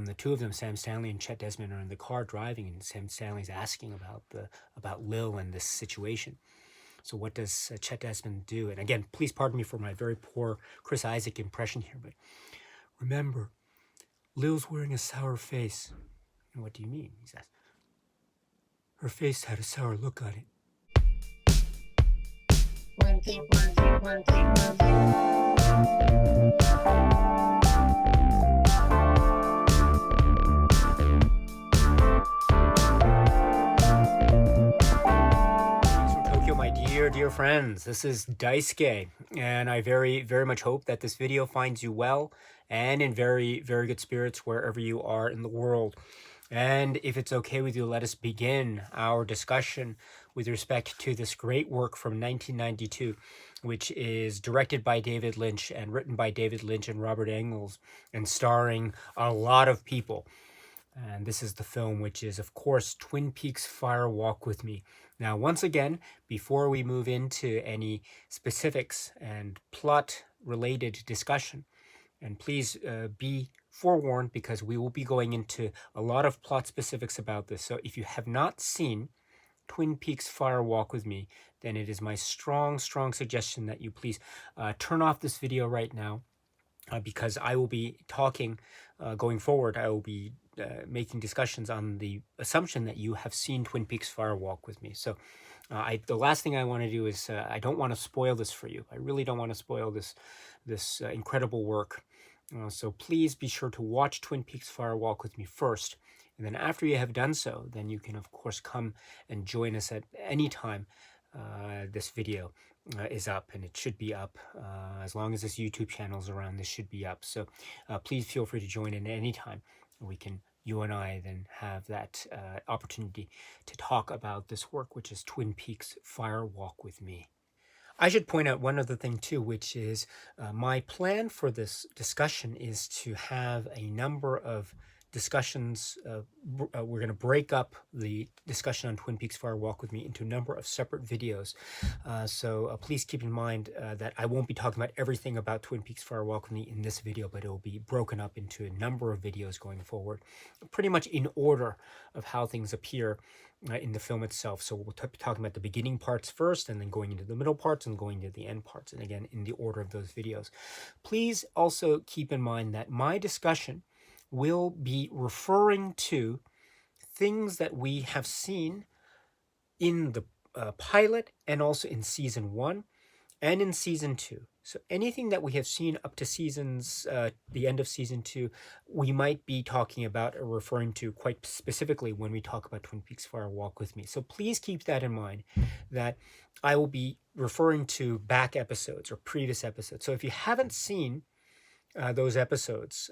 the two of them, Sam Stanley and Chet Desmond, are in the car driving, and Sam Stanley's asking about Lil and this situation. So what does Chet Desmond do? And again, please pardon me for my very poor Chris Isaak impression here, but remember, Lil's wearing a sour face. And what do you mean? He says, her face had a sour look on it. One take, one take, one take, one take. My dear friends, this is Daisuke, and I very much hope that this video finds you well and in very good spirits wherever you are in the world. And if it's okay with you, let us begin our discussion with respect to this great work from 1992, which is directed by David Lynch and written by David Lynch and Robert Engels and starring a lot of people. And this is the film, which is, of course, Twin Peaks Fire Walk With Me. Now, once again, before we move into any specifics and plot-related discussion, and please be forewarned because we will be going into a lot of plot specifics about this. So if you have not seen Twin Peaks Fire Walk With Me, then it is my strong suggestion that you please turn off this video right now, because I will be talking going forward. I will be making discussions on the assumption that you have seen Twin Peaks Fire Walk With Me. So the last thing I want to do is I don't want to spoil this for you. I really don't want to spoil this incredible work. So please be sure to watch Twin Peaks Fire Walk With Me first. And then after you have done so, then you can, of course, come and join us at any time this video is up, and it should be up as long as this YouTube channel is around. This should be up, so please feel free to join in any time. You and I then have that opportunity to talk about this work, which is Twin Peaks Fire Walk With Me. I should point out one other thing too, which is my plan for this discussion is to have a number of discussions. We're going to break up the discussion on Twin Peaks Fire Walk With Me into a number of separate videos. So please keep in mind that I won't be talking about everything about Twin Peaks Fire Walk With Me in this video, but it will be broken up into a number of videos going forward, pretty much in order of how things appear in the film itself. So we'll be talking about the beginning parts first, and then going into the middle parts and going to the end parts, and again in the order of those videos. Please also keep in mind that my discussion will be referring to things that we have seen in the pilot and also in season 1 and in season 2. So anything that we have seen up to the end of season 2, we might be talking about or referring to quite specifically when we talk about Twin Peaks Fire Walk With Me. So please keep that in mind, that I will be referring to back episodes or previous episodes. So if you haven't seen those episodes,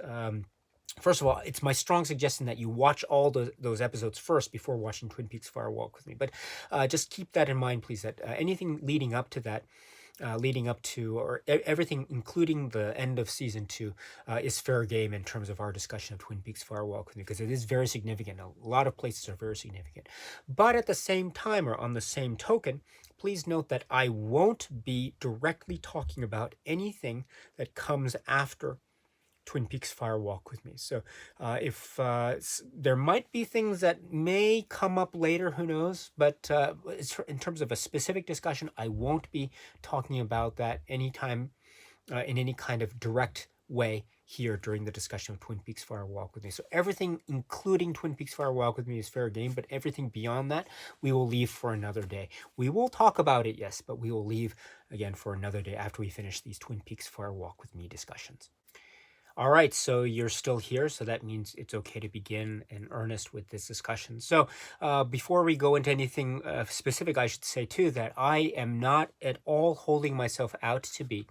first of all, it's my strong suggestion that you watch all those episodes first before watching Twin Peaks Fire Walk With Me. But just keep that in mind, please, that anything leading up to that, or everything including the end of season 2 is fair game in terms of our discussion of Twin Peaks Fire Walk With Me, because it is very significant. A lot of places are very significant. But at the same time, or on the same token, please note that I won't be directly talking about anything that comes after Twin Peaks Fire Walk With Me. So if there might be things that may come up later, who knows, but in terms of a specific discussion, I won't be talking about that anytime in any kind of direct way here during the discussion of Twin Peaks Fire Walk With Me. So everything including Twin Peaks Fire Walk With Me is fair game, but everything beyond that we will leave for another day. We will talk about it, yes, but we will leave again for another day after we finish these Twin Peaks Fire Walk With Me discussions. All right, so you're still here, so that means it's okay to begin in earnest with this discussion. So before we go into anything specific, I should say too that I am not at all holding myself out to be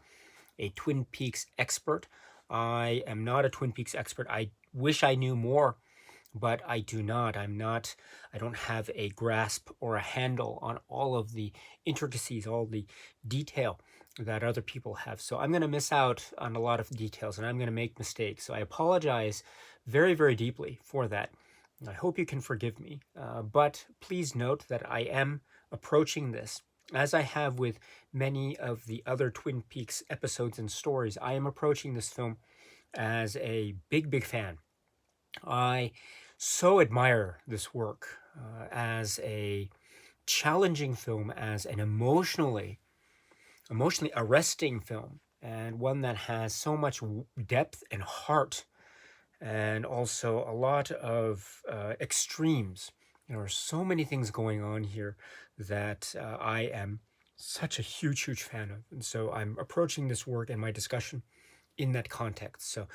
a Twin Peaks expert. I am not a Twin Peaks expert. I wish I knew more, but I do not. I don't have a grasp or a handle on all of the intricacies, all the detail that other people have. So I'm going to miss out on a lot of details, and I'm going to make mistakes. So I apologize very deeply for that. I hope you can forgive me. But please note that I am approaching this, as I have with many of the other Twin Peaks episodes and stories, I am approaching this film as a big fan I so admire this work as a challenging film, as an emotionally arresting film, and one that has so much depth and heart, and also a lot of extremes. There are so many things going on here that I am such a huge fan of, and so I'm approaching this work and my discussion in that context. So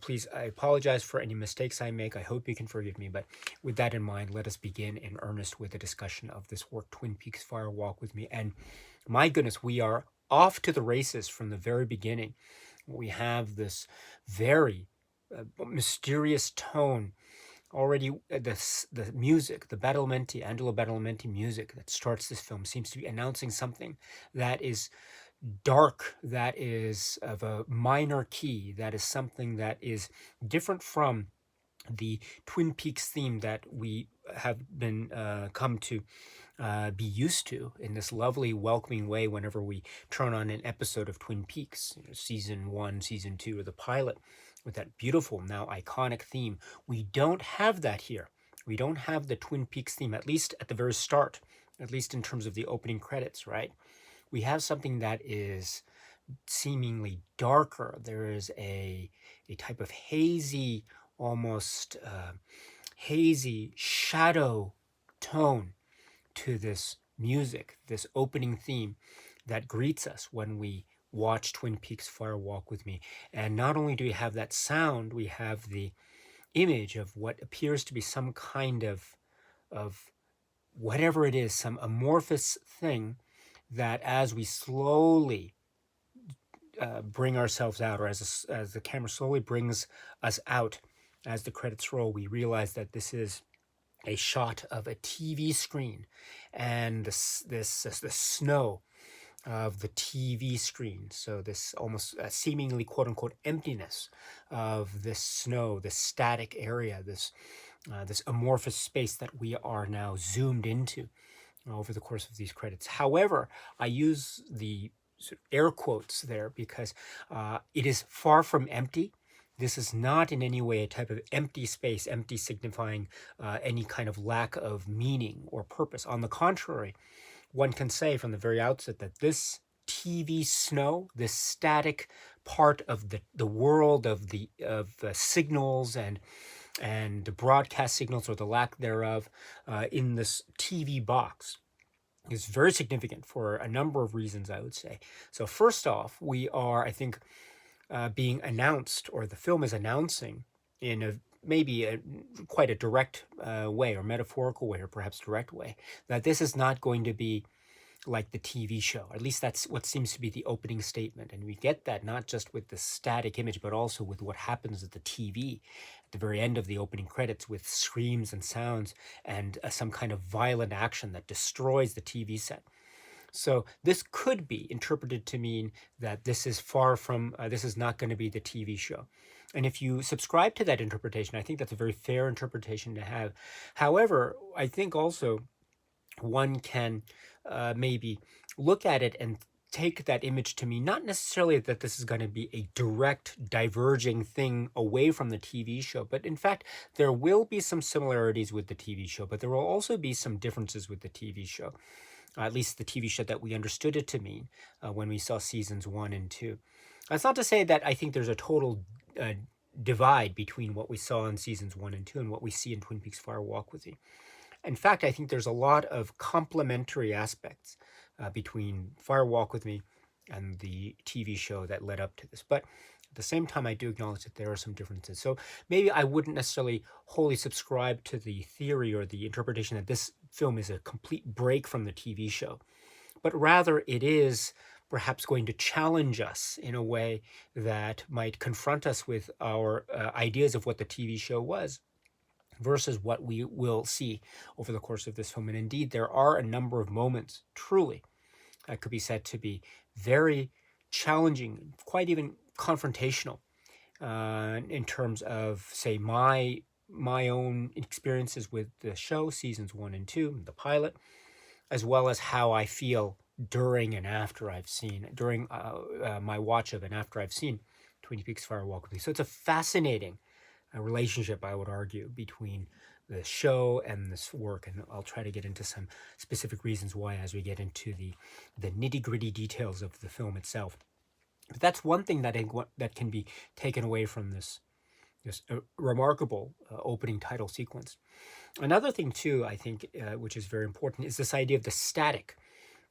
please, I apologize for any mistakes I make. I hope you can forgive me. But with that in mind, let us begin in earnest with a discussion of this work, Twin Peaks Fire Walk with Me. And my goodness, we are off to the races from the very beginning. We have this very mysterious tone already. The music, the Angelo Badalamenti music that starts this film seems to be announcing something that is dark, that is of a minor key, that is something that is different from the Twin Peaks theme that we have been come to be used to in this lovely, welcoming way whenever we turn on an episode of Twin Peaks, season 1, season 2, or the pilot, with that beautiful, now iconic theme. We don't have that here. We don't have the Twin Peaks theme, at least at the very start, at least in terms of the opening credits, right? We have something that is seemingly darker. There is a type of hazy, almost hazy shadow tone to this music, this opening theme that greets us when we watch Twin Peaks Fire Walk with Me. And not only do we have that sound, we have the image of what appears to be some kind of whatever it is, some amorphous thing that as we slowly bring ourselves out, or as the camera slowly brings us out, as the credits roll, we realize that this is a shot of a TV screen, and the snow of the TV screen. So this almost seemingly quote unquote emptiness of this snow, this static area, this amorphous space that we are now zoomed into over the course of these credits. However, I use the sort of air quotes there because it is far from empty. This is not in any way a type of empty space, empty signifying any kind of lack of meaning or purpose. On the contrary, one can say from the very outset that this TV snow, this static part of the world of the signals and the broadcast signals or the lack thereof in this TV box is very significant for a number of reasons, I would say. So first off, we are, I think, being announced, or the film is announcing in a maybe quite a direct way, or metaphorical way, or perhaps direct way, that this is not going to be like the TV show. At least that's what seems to be the opening statement. And we get that not just with the static image, but also with what happens at the TV at the very end of the opening credits, with screams and sounds and some kind of violent action that destroys the TV set. So this could be interpreted to mean that this is far from, this is not going to be the TV show. And if you subscribe to that interpretation, I think that's a very fair interpretation to have. However, I think also one can maybe look at it and take that image to mean not necessarily that this is going to be a direct diverging thing away from the TV show, but in fact, there will be some similarities with the TV show, but there will also be some differences with the TV show, at least the TV show that we understood it to mean when we saw seasons 1 and 2. That's not to say that I think there's a total divide between what we saw in seasons 1 and 2 and what we see in Twin Peaks Fire Walk with Me. In fact, I think there's a lot of complementary aspects between Fire Walk with Me and the TV show that led up to this. But at the same time, I do acknowledge that there are some differences. So maybe I wouldn't necessarily wholly subscribe to the theory or the interpretation that this film is a complete break from the TV show, but rather it is perhaps going to challenge us in a way that might confront us with our ideas of what the TV show was versus what we will see over the course of this film. And indeed, there are a number of moments, truly, that could be said to be very challenging, quite even confrontational, in terms of, say, my own experiences with the show, seasons 1 and 2, the pilot, as well as how I feel during and after I've seen, during my watch of and after I've seen Twin Peaks Fire Walk with Me. So it's a fascinating relationship, I would argue, between the show and this work, and I'll try to get into some specific reasons why as we get into the nitty gritty details of the film itself. But that's one thing that can be taken away from this remarkable opening title sequence. Another thing too, I think, which is very important, is this idea of the static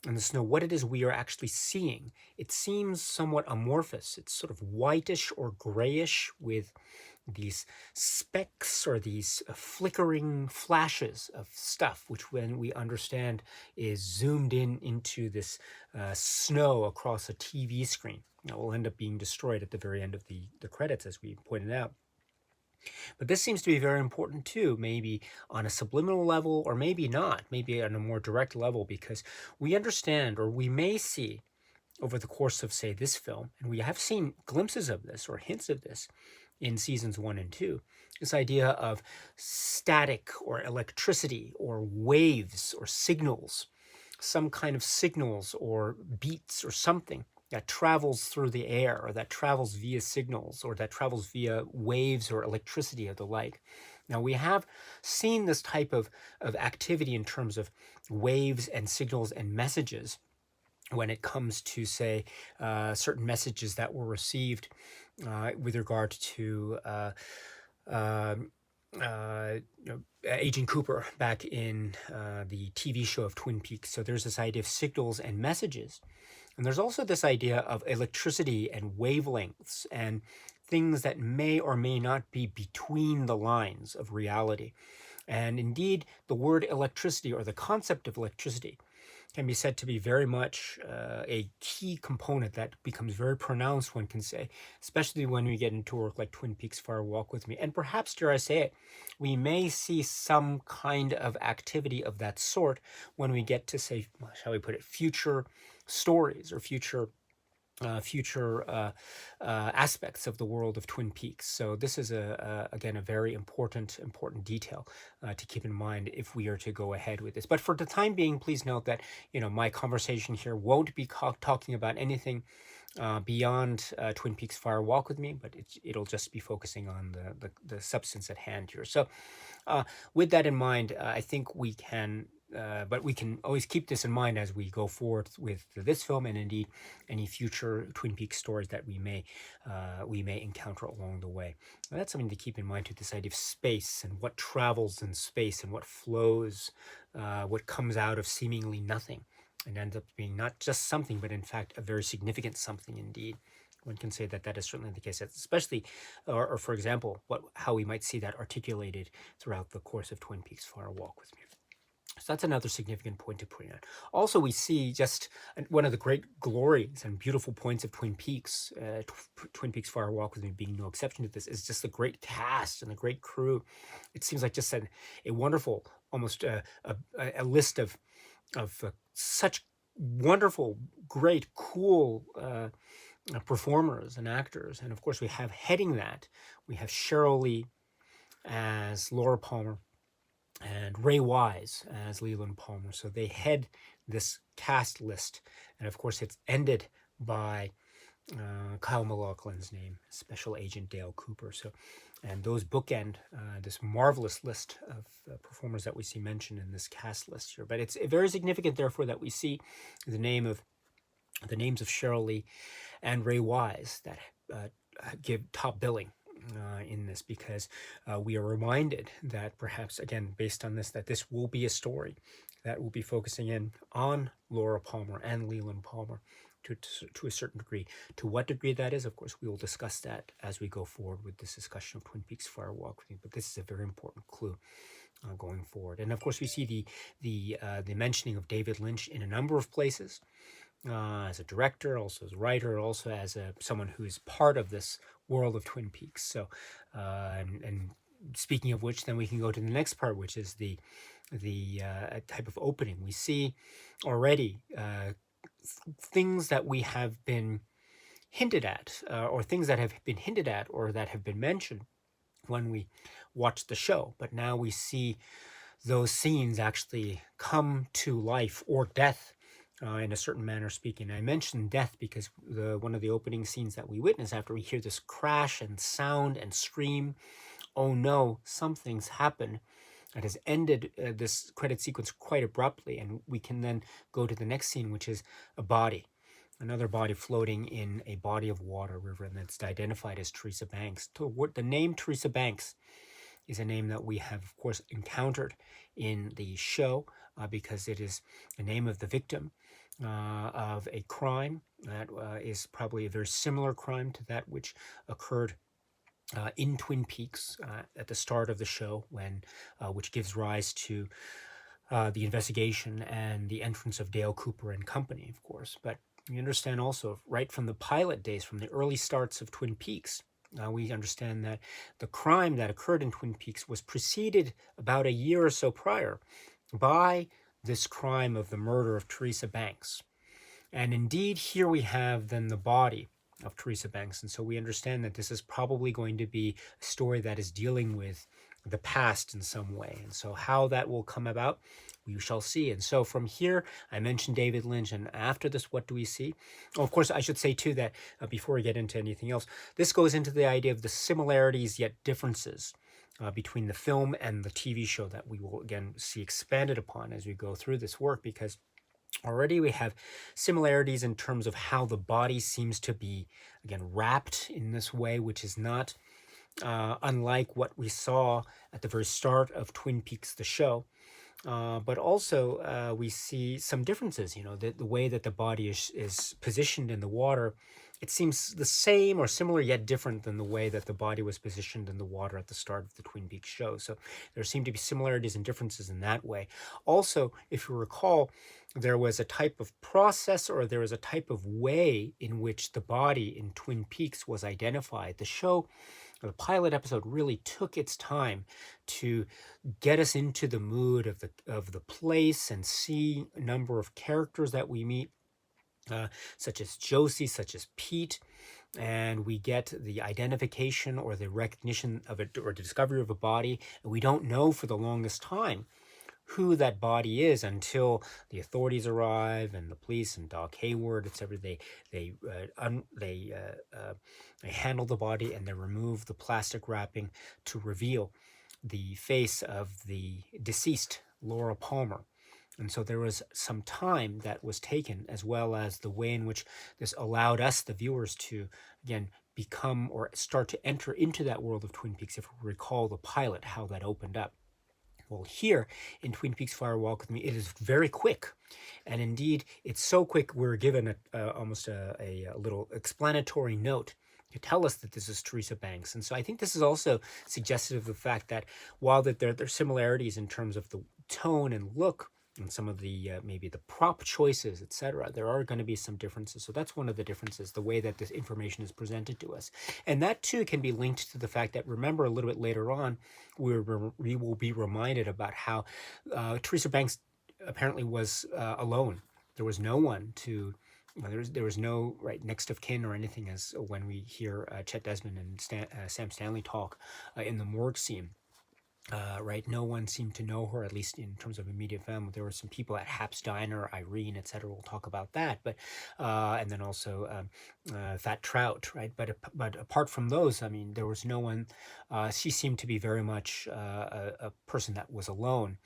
and the snow, what it is we are actually seeing. It seems somewhat amorphous. It's sort of whitish or grayish with these specks or these flickering flashes of stuff, which when we understand is zoomed in into this snow across a TV screen. That will end up being destroyed at the very end of the credits, as we pointed out. But this seems to be very important too, maybe on a subliminal level, or maybe not, maybe on a more direct level, because we understand, or we may see over the course of, say, this film, and we have seen glimpses of this or hints of this in seasons 1 and 2, this idea of static or electricity or waves or signals, some kind of signals or beats or something that travels through the air, or that travels via signals, or that travels via waves or electricity or the like. Now, we have seen this type of activity in terms of waves and signals and messages when it comes to, say, certain messages that were received with regard to Agent Cooper back in the TV show of Twin Peaks. So there's this idea of signals and messages. And there's also this idea of electricity and wavelengths and things that may or may not be between the lines of reality. And indeed, the word electricity, or the concept of electricity, can be said to be very much a key component that becomes very pronounced, one can say, especially when we get into work like Twin Peaks Fire Walk with Me. And perhaps, dare I say it, we may see some kind of activity of that sort when we get to, say, shall we put it, future stories or future aspects of the world of Twin Peaks. So this is again a very important detail to keep in mind if we are to go ahead with this. But for the time being, please note that my conversation here won't be talking about anything beyond Twin Peaks Fire Walk with Me, but it'll just be focusing on the substance at hand here. So with that in mind, I think we can. But we can always keep this in mind as we go forward with this film, and indeed any future Twin Peaks stories that we may encounter along the way. Now, that's something to keep in mind too, this idea of space and what travels in space and what flows, what comes out of seemingly nothing and ends up being not just something, but in fact a very significant something indeed. One can say that that is certainly the case, especially, or for example, how we might see that articulated throughout the course of Twin Peaks Fire Walk with Me. So that's another significant point to point out. Also, we see just one of the great glories and beautiful points of Twin Peaks, Twin Peaks Fire Walk with Me being no exception to this, is just the great cast and the great crew. It seems like just a wonderful, almost a list of such wonderful, great, cool performers and actors. And of course, we have heading that, we have Cheryl Lee as Laura Palmer, and Ray Wise as Leland Palmer. So they head this cast list. And of course, it's ended by Kyle MacLachlan's name, Special Agent Dale Cooper. So, and those bookend this marvelous list of performers that we see mentioned in this cast list here. But it's very significant, therefore, that we see the names of Cheryl Lee and Ray Wise that give top billing in this, because we are reminded that perhaps, again, based on this, that this will be a story that will be focusing in on Laura Palmer and Leland Palmer to a certain degree. To what degree that is, of course, we will discuss that as we go forward with this discussion of Twin Peaks Fire Walk with Me. But this is a very important clue going forward. And of course, we see the mentioning of David Lynch in a number of places. As a director, also as a writer, also as someone who is part of this world of Twin Peaks. So, and speaking of which, then we can go to the next part, which is the type of opening. We see already things that we have been hinted at, or things that have been hinted at, or that have been mentioned when we watch the show. But now we see those scenes actually come to life, or death, in a certain manner speaking. I mentioned death because one of the opening scenes that we witness after we hear this crash and sound and scream oh no, something's happened. It has ended this credit sequence quite abruptly, and we can then go to the next scene, which is a body, another body floating in a body of water river, and that's identified as Teresa Banks. The name Teresa Banks is a name that we have, of course, encountered in the show because it is the name of the victim of a crime that is probably a very similar crime to that which occurred in Twin Peaks at the start of the show, which gives rise to the investigation and the entrance of Dale Cooper and company, of course. But we understand also, right from the pilot days, from the early starts of Twin Peaks, we understand that the crime that occurred in Twin Peaks was preceded about a year or so prior by this crime of the murder of Teresa Banks. And indeed, here we have then the body of Teresa Banks. And so we understand that this is probably going to be a story that is dealing with the past in some way. And so how that will come about, we shall see. And so from here, I mentioned David Lynch. And after this, what do we see? Oh, of course, I should say, too, that before we get into anything else, this goes into the idea of the similarities yet differences between the film and the TV show that we will, again, see expanded upon as we go through this work, because already we have similarities in terms of how the body seems to be, again, wrapped in this way, which is not unlike what we saw at the very start of Twin Peaks, the show. But also we see some differences, the way that the body is positioned in the water. It seems the same or similar yet different than the way that the body was positioned in the water at the start of the Twin Peaks show. So there seem to be similarities and differences in that way. Also, if you recall, there was a type of process, or there was a type of way in which the body in Twin Peaks was identified. The show, the pilot episode, really took its time to get us into the mood of the place and see a number of characters that we meet, such as Josie, such as Pete, and we get the identification or the recognition of it, or the discovery of a body, and we don't know for the longest time who that body is until the authorities arrive and the police and Doc Hayward, etc. They handle the body and they remove the plastic wrapping to reveal the face of the deceased Laura Palmer. And so there was some time that was taken, as well as the way in which this allowed us, the viewers, to, again, become or start to enter into that world of Twin Peaks, if we recall the pilot, how that opened up. Well, here in Twin Peaks Fire Walk With Me, it is very quick. And indeed, it's so quick, we're given almost a little explanatory note to tell us that this is Teresa Banks. And so I think this is also suggestive of the fact that while that there are similarities in terms of the tone and look, and some of the maybe the prop choices, etc., there are going to be some differences. So that's one of the differences, the way that this information is presented to us. And that too can be linked to the fact that, remember, a little bit later on, we will be reminded about how Teresa Banks apparently was alone. There was no one to, there was no next of kin or anything, as when we hear Chet Desmond and Sam Stanley talk in the morgue scene. No one seemed to know her, at least in terms of immediate family. There were some people at Hap's Diner, Irene, etc. We'll talk about that, but and then also Fat Trout, right? But apart from those, I mean, there was no one. She seemed to be very much a person that was alone.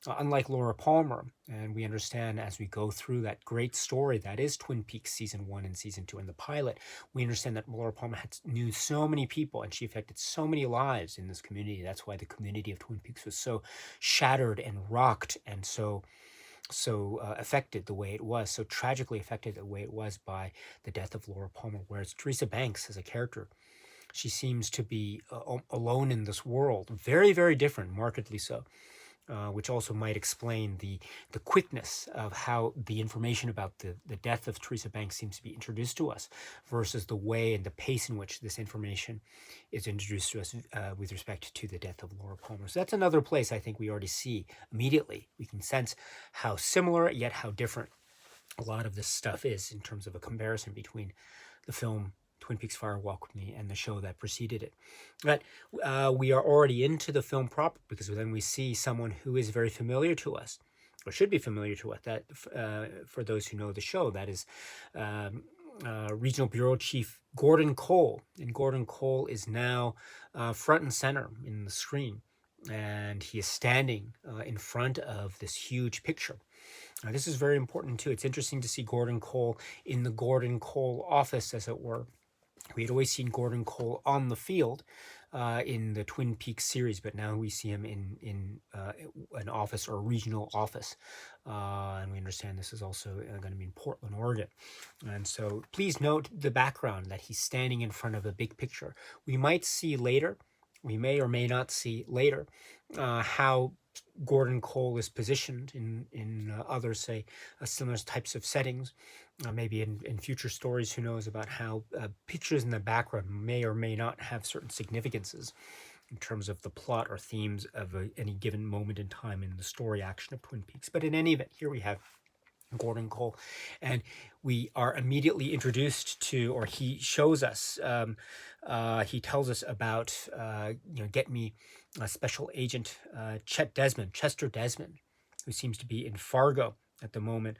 Unlike Laura Palmer, and we understand as we go through that great story that is Twin Peaks Season 1 and Season 2 and the pilot, we understand that Laura Palmer knew so many people and she affected so many lives in this community. That's why the community of Twin Peaks was so shattered and rocked and so affected the way it was, so tragically affected the way it was by the death of Laura Palmer. Whereas Teresa Banks as a character, she seems to be alone in this world, very, very different, markedly so. Which also might explain the quickness of how the information about the death of Teresa Banks seems to be introduced to us versus the way and the pace in which this information is introduced to us with respect to the death of Laura Palmer. So that's another place I think we already see immediately. We can sense how similar yet how different a lot of this stuff is in terms of a comparison between the film Twin Peaks Fire Walk With Me and the show that preceded it. But we are already into the film proper, because then we see someone who is very familiar to us, or should be familiar to us, that for those who know the show, that is Regional Bureau Chief Gordon Cole. And Gordon Cole is now front and center in the screen. And he is standing in front of this huge picture. Now, this is very important too. It's interesting to see Gordon Cole in the Gordon Cole office, as it were. We had always seen Gordon Cole on the field in the Twin Peaks series, but now we see him in an office or a regional office. And we understand this is also going to be in Portland, Oregon. And so please note the background, that he's standing in front of a big picture. We might see later, we may or may not see later, how Gordon Cole is positioned in other, say, similar types of settings. Maybe in future stories, who knows, about how pictures in the background may or may not have certain significances in terms of the plot or themes of any given moment in time in the story action of Twin Peaks. But in any event, here we have Gordon Cole, and we are immediately introduced to, or he shows us, he tells us about, get me Special Agent Chester Desmond, who seems to be in Fargo at the moment,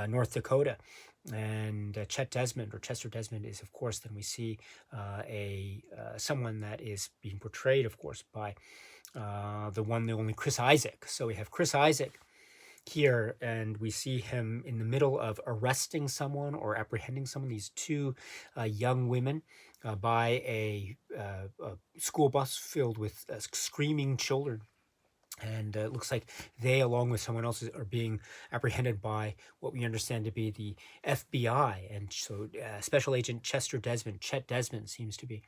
North Dakota. And Chester Desmond is, of course, then we see someone that is being portrayed, of course, by the one, the only Chris Isaak. So we have Chris Isaak here, and we see him in the middle of arresting someone or apprehending someone, these two young women, by a school bus filled with screaming children. And it looks like they, along with someone else, are being apprehended by what we understand to be the FBI. And so Special Agent Chet Desmond, seems to be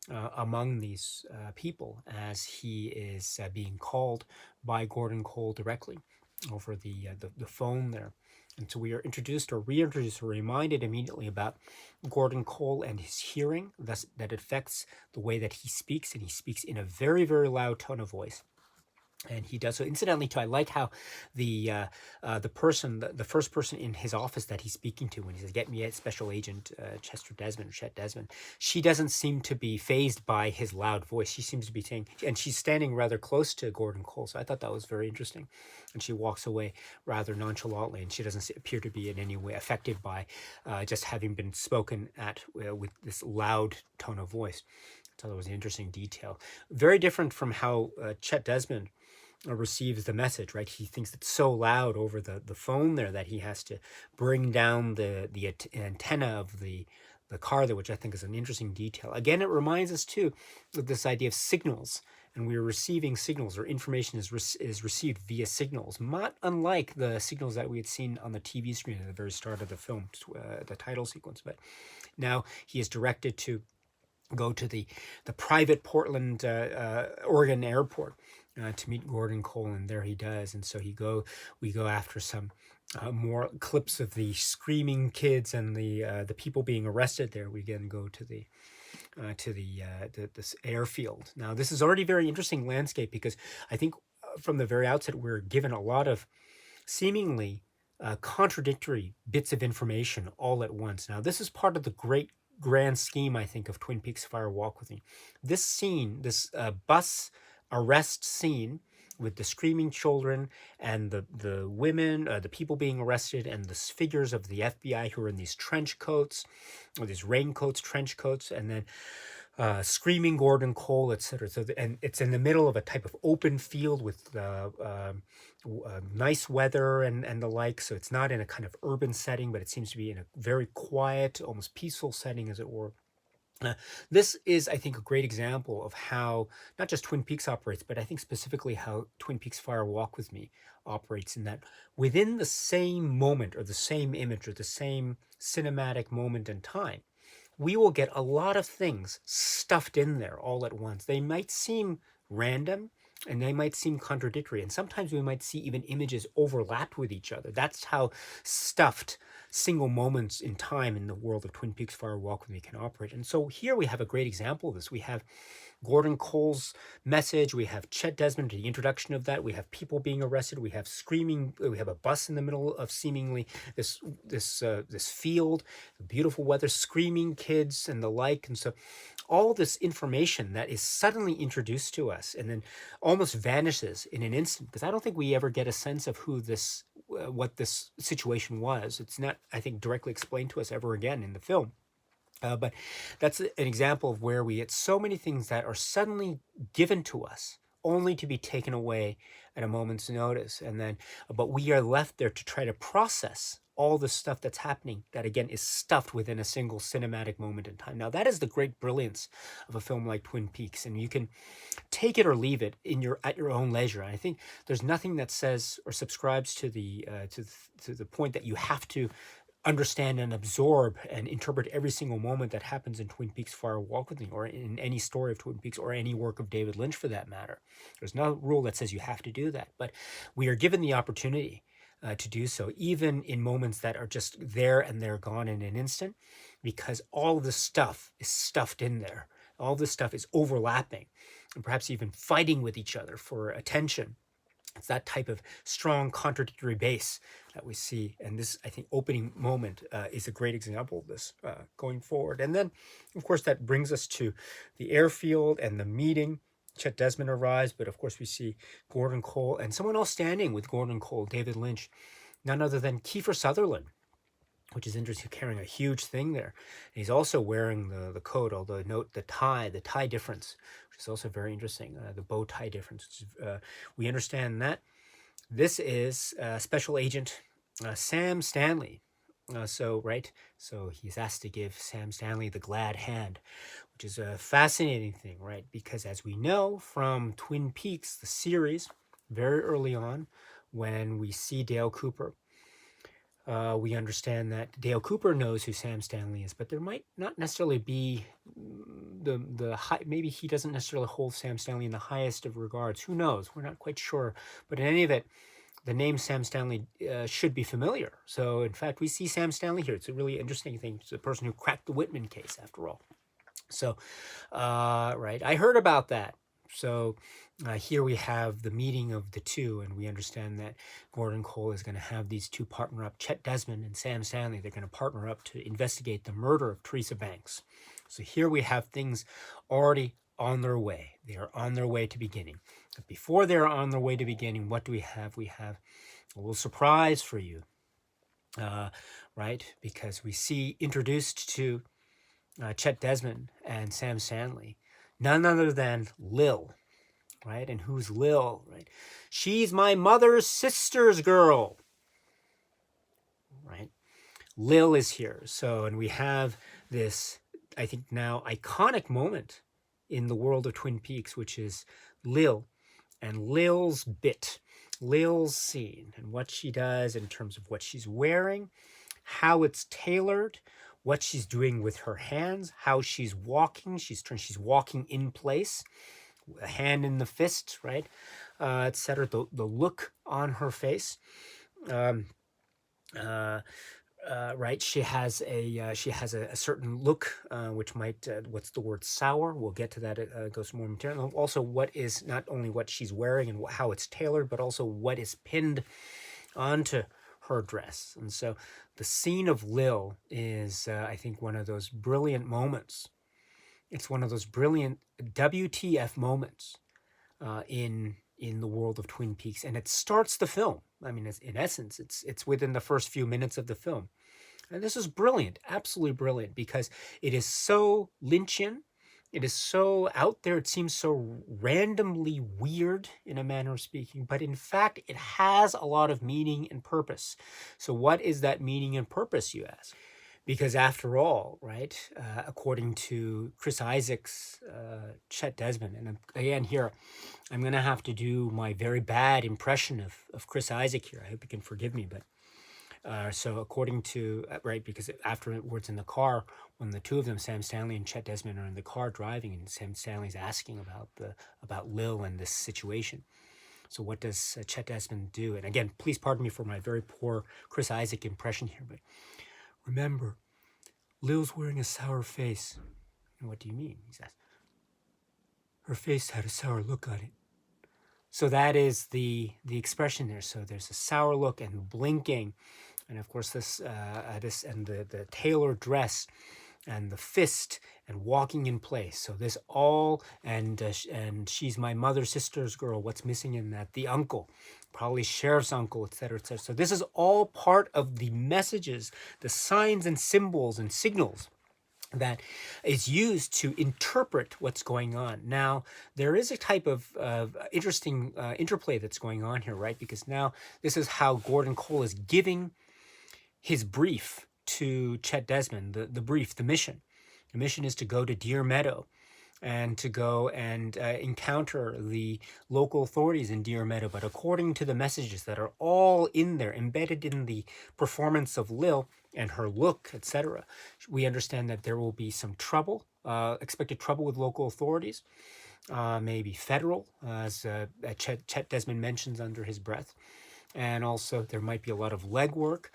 among these people, as he is being called by Gordon Cole directly over the phone there. And so we are introduced or reintroduced or reminded immediately about Gordon Cole and his hearing, thus that affects the way that he speaks, and he speaks in a very, very loud tone of voice. And he does so. Incidentally, too, I like how the first person in his office that he's speaking to, when he says, "Get me a Special Agent Chet Desmond," she doesn't seem to be fazed by his loud voice. She seems to be saying, and she's standing rather close to Gordon Cole. So I thought that was very interesting. And she walks away rather nonchalantly, and she doesn't appear to be in any way affected by just having been spoken at with this loud tone of voice. I thought that was an interesting detail. Very different from how Chet Desmond receives the message, right? He thinks it's so loud over the phone there that he has to bring down the antenna of the car there, which I think is an interesting detail. Again, it reminds us too of this idea of signals, and we are receiving signals, or information is received via signals, not unlike the signals that we had seen on the TV screen at the very start of the film, the title sequence. But now he is directed to go to the private Portland, Oregon airport to meet Gordon Cole, and there he does. And so we go after some more clips of the screaming kids and the people being arrested there. We then go to this airfield. Now, this is already a very interesting landscape, because I think from the very outset we're given a lot of seemingly contradictory bits of information all at once. Now, this is part of the great grand scheme, I think, of Twin Peaks Fire Walk With Me. This scene, this bus arrest scene with the screaming children and the women, the people being arrested, and the figures of the FBI who are in these trench coats, or these raincoats, trench coats, and then screaming Gordon Cole, etc. So, and it's in the middle of a type of open field with nice weather and the like. So it's not in a kind of urban setting, but it seems to be in a very quiet, almost peaceful setting, as it were. This is, I think, a great example of how not just Twin Peaks operates, but I think specifically how Twin Peaks Fire Walk With Me operates, in that within the same moment, or the same image, or the same cinematic moment in time, we will get a lot of things stuffed in there all at once. They might seem random, and they might seem contradictory, and sometimes we might see even images overlapped with each other. That's how stuffed single moments in time in the world of Twin Peaks Fire Walk With Me can operate. And so here we have a great example of this. We have Gordon Cole's message, we have Chet Desmond, the introduction of that, we have people being arrested, we have screaming, we have a bus in the middle of seemingly this field, beautiful weather, screaming kids and the like. And so all this information that is suddenly introduced to us and then almost vanishes in an instant, because I don't think we ever get a sense of what this situation was. It's not, I think, directly explained to us ever again in the film. But that's an example of where we get so many things that are suddenly given to us, only to be taken away at a moment's notice. And then, but we are left there to try to process all the stuff that's happening that, again, is stuffed within a single cinematic moment in time. Now, that is the great brilliance of a film like Twin Peaks. And you can take it or leave it at your own leisure. And I think there's nothing that says or subscribes to the point that you have to understand and absorb and interpret every single moment that happens in Twin Peaks Fire Walk with Me, or in any story of Twin Peaks, or any work of David Lynch for that matter. There's no rule that says you have to do that, but we are given the opportunity to do so, even in moments that are just there and they're gone in an instant, because all of the stuff is stuffed in there. All this stuff is overlapping and perhaps even fighting with each other for attention. It's that type of strong contradictory base that we see. And this, I think, opening moment is a great example of this going forward. And then, of course, that brings us to the airfield and the meeting. Chet Desmond arrives, but of course we see Gordon Cole and someone else standing with Gordon Cole, David Lynch, none other than Kiefer Sutherland, which is interesting, carrying a huge thing there. And he's also wearing the coat, although note the tie difference, which is also very interesting, the bow tie difference. We understand that this is Special Agent Sam Stanley. So he's asked to give Sam Stanley the glad hand, which is a fascinating thing, right? Because as we know from Twin Peaks, the series, very early on, when we see Dale Cooper, we understand that Dale Cooper knows who Sam Stanley is, but there might not necessarily be the high, maybe he doesn't necessarily hold Sam Stanley in the highest of regards. Who knows? We're not quite sure. But in any event, the name Sam Stanley should be familiar. So in fact, we see Sam Stanley here. It's a really interesting thing. It's the person who cracked the Whitman case, after all. So, right, I heard about that. So here we have the meeting of the two, and we understand that Gordon Cole is going to have these two partner up, Chet Desmond and Sam Stanley. They're going to partner up to investigate the murder of Teresa Banks. So here we have things already on their way. They are on their way to beginning. But before they're on their way to beginning, what do we have? We have a little surprise for you, right? Because we see introduced to Chet Desmond and Sam Stanley, none other than Lil, right? And who's Lil, right? She's my mother's sister's girl, right? Lil is here. So, and we have this, I think now, iconic moment in the world of Twin Peaks, which is Lil and Lil's bit, Lil's scene, and what she does in terms of what she's wearing, how it's tailored, what she's doing with her hands, how she's walking. She's walking in place, a hand in the fist, right, etc. The look on her face, right. She has a certain look, which might what's the word, sour. We'll get to that. It goes more material. Also, what is not only what she's wearing and how it's tailored, but also what is pinned onto her dress. And so the scene of Lil is, I think, one of those brilliant moments. It's one of those brilliant WTF moments in the world of Twin Peaks, and it starts the film. I mean, in essence, it's within the first few minutes of the film, and this is brilliant, absolutely brilliant, because it is so Lynchian. It is so out there. It seems so randomly weird in a manner of speaking, but in fact, it has a lot of meaning and purpose. So what is that meaning and purpose, you ask? Because after all, right, according to Chris Isaak's Chet Desmond, and again here, I'm going to have to do my very bad impression of Chris Isaak here. I hope you can forgive me, but so according to, right, because afterwards in the car, when the two of them, Sam Stanley and Chet Desmond, are in the car driving, and Sam Stanley's asking about Lil and this situation. So what does Chet Desmond do? And again, please pardon me for my very poor Chris Isaak impression here, but remember, Lil's wearing a sour face. And what do you mean? He says, her face had a sour look on it. So that is the expression there. So there's a sour look and blinking, and of course this and the tailored dress, and the fist, and walking in place. So this all, and she's my mother's sister's girl. What's missing in that? The uncle, probably sheriff's uncle, etc., etc. So this is all part of the messages, the signs and symbols and signals that is used to interpret what's going on. Now, there is a type of interesting interplay that's going on here, right? Because now this is how Gordon Cole is giving his brief to Chet Desmond, the brief, the mission. The mission is to go to Deer Meadow and to go and encounter the local authorities in Deer Meadow. But according to the messages that are all in there, embedded in the performance of Lil and her look, etc., we understand that there will be some trouble, expected trouble with local authorities, maybe federal, as Chet Desmond mentions under his breath. And also there might be a lot of legwork.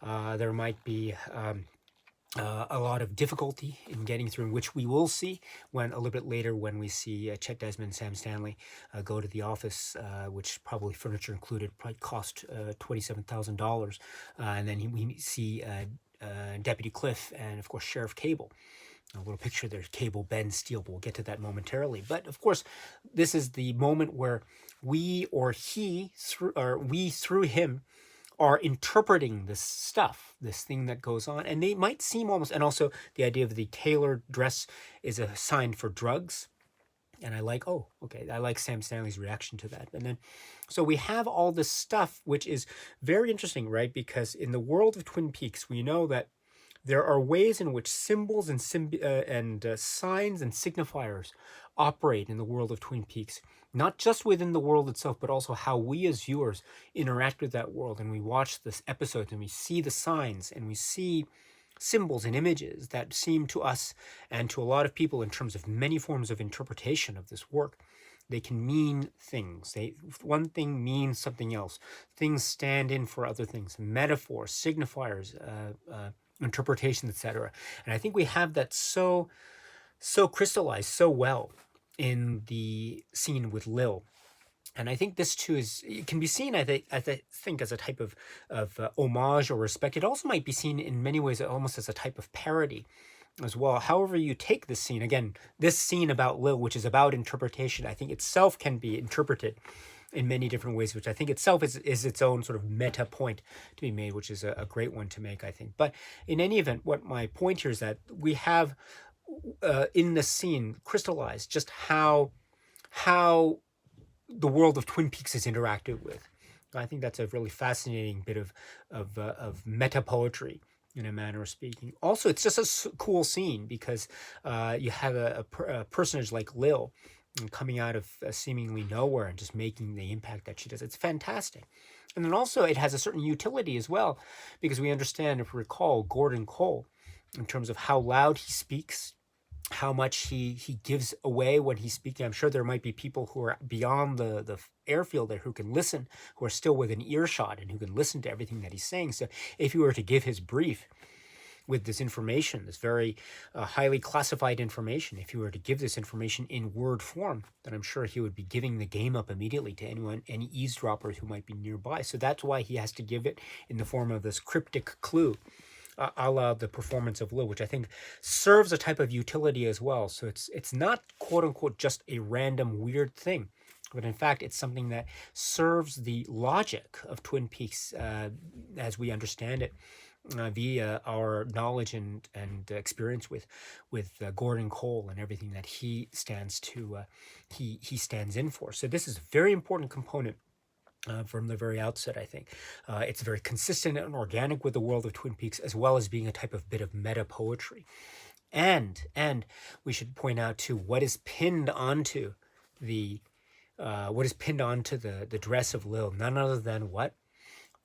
There might be a lot of difficulty in getting through, which we will see when a little bit later when we see Chet Desmond and Sam Stanley go to the office, which probably furniture included, probably cost $27,000. And then we see Deputy Cliff and, of course, Sheriff Cable. A little picture there, Cable, Ben, Steele. We'll get to that momentarily. But, of course, this is the moment where we or he, or we through him, are interpreting this stuff, this thing that goes on, and they might seem almost, and also the idea of the tailored dress is a sign for drugs. And I like, oh, okay, I like Sam Stanley's reaction to that. And then, so we have all this stuff, which is very interesting, right? Because in the world of Twin Peaks, we know that there are ways in which symbols and signs and signifiers operate in the world of Twin Peaks, not just within the world itself, but also how we as viewers interact with that world. And we watch this episode and we see the signs and we see symbols and images that seem to us and to a lot of people, in terms of many forms of interpretation of this work, they can mean things. One thing means something else. Things stand in for other things. Metaphors, signifiers, interpretations, etc. And I think we have that so crystallized so well in the scene with Lil. And I think this too it can be seen, I think, as a type of homage or respect. It also might be seen in many ways almost as a type of parody as well. However you take this scene, again, this scene about Lil, which is about interpretation, I think itself can be interpreted in many different ways, which I think itself is its own sort of meta point to be made, which is a great one to make, I think. But in any event, what my point here is that we have in this scene crystallized just how the world of Twin Peaks is interacted with. I think that's a really fascinating bit of meta poetry, in a manner of speaking. Also, it's just a cool scene because you have a personage like Lil coming out of seemingly nowhere and just making the impact that she does. It's fantastic. And then also it has a certain utility as well, because we understand, if we recall, Gordon Cole, in terms of how loud he speaks, how much he gives away when he's speaking. I'm sure there might be people who are beyond the airfield there who can listen, who are still within earshot and who can listen to everything that he's saying. So if he were to give his brief with this information, this very highly classified information, if he were to give this information in word form, then I'm sure he would be giving the game up immediately to any eavesdroppers who might be nearby. So that's why he has to give it in the form of this cryptic clue, a la the performance of Lil, which I think serves a type of utility as well. So it's not, quote unquote, just a random weird thing, but in fact it's something that serves the logic of Twin Peaks as we understand it, via our knowledge and experience with Gordon Cole and everything that he stands in for. So this is a very important component from the very outset, I think. It's very consistent and organic with the world of Twin Peaks, as well as being a type of bit of meta poetry. And we should point out too what is pinned onto the dress of Lil, none other than what?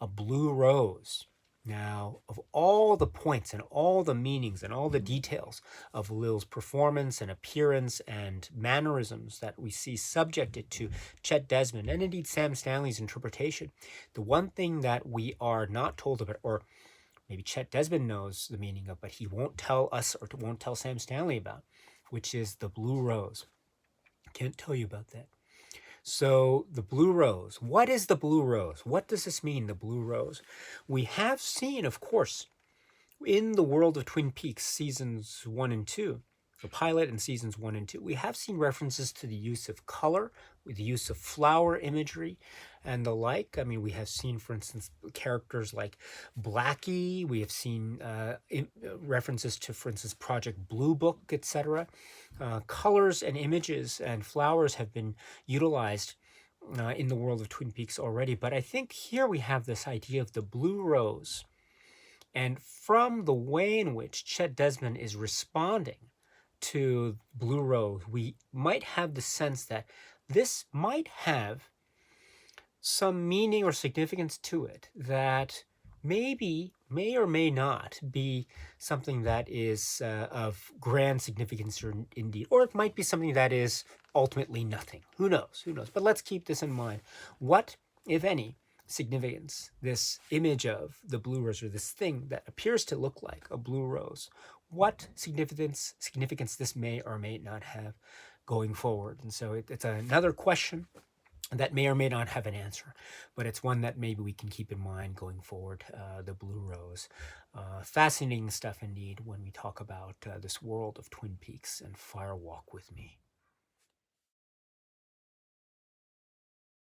A blue rose. Now, of all the points and all the meanings and all the details of Lil's performance and appearance and mannerisms that we see subjected to Chet Desmond and indeed Sam Stanley's interpretation, the one thing that we are not told about, or maybe Chet Desmond knows the meaning of, but he won't tell us or won't tell Sam Stanley about, which is the blue rose. Can't tell you about that. So the blue rose, what is the blue rose? What does this mean, the blue rose? We have seen, of course, in the world of Twin Peaks seasons 1 and 2, the pilot in seasons 1 and 2, we have seen references to the use of color, with the use of flower imagery, and the like. I mean, we have seen, for instance, characters like Blackie. We have seen references to, for instance, Project Blue Book, etc. Colors and images and flowers have been utilized in the world of Twin Peaks already, but I think here we have this idea of the blue rose. And from the way in which Chet Desmond is responding to Blue Rose, we might have the sense that this might have some meaning or significance to it that maybe may or may not be something that is of grand significance or indeed, or it might be something that is ultimately nothing. Who knows? Who knows? But let's keep this in mind. What, if any, significance this image of the blue rose, or this thing that appears to look like a blue rose, what significance this may or may not have going forward? And so it's another question that may or may not have an answer, but it's one that maybe we can keep in mind going forward. The blue rose, fascinating stuff indeed when we talk about this world of Twin Peaks and Fire Walk with Me.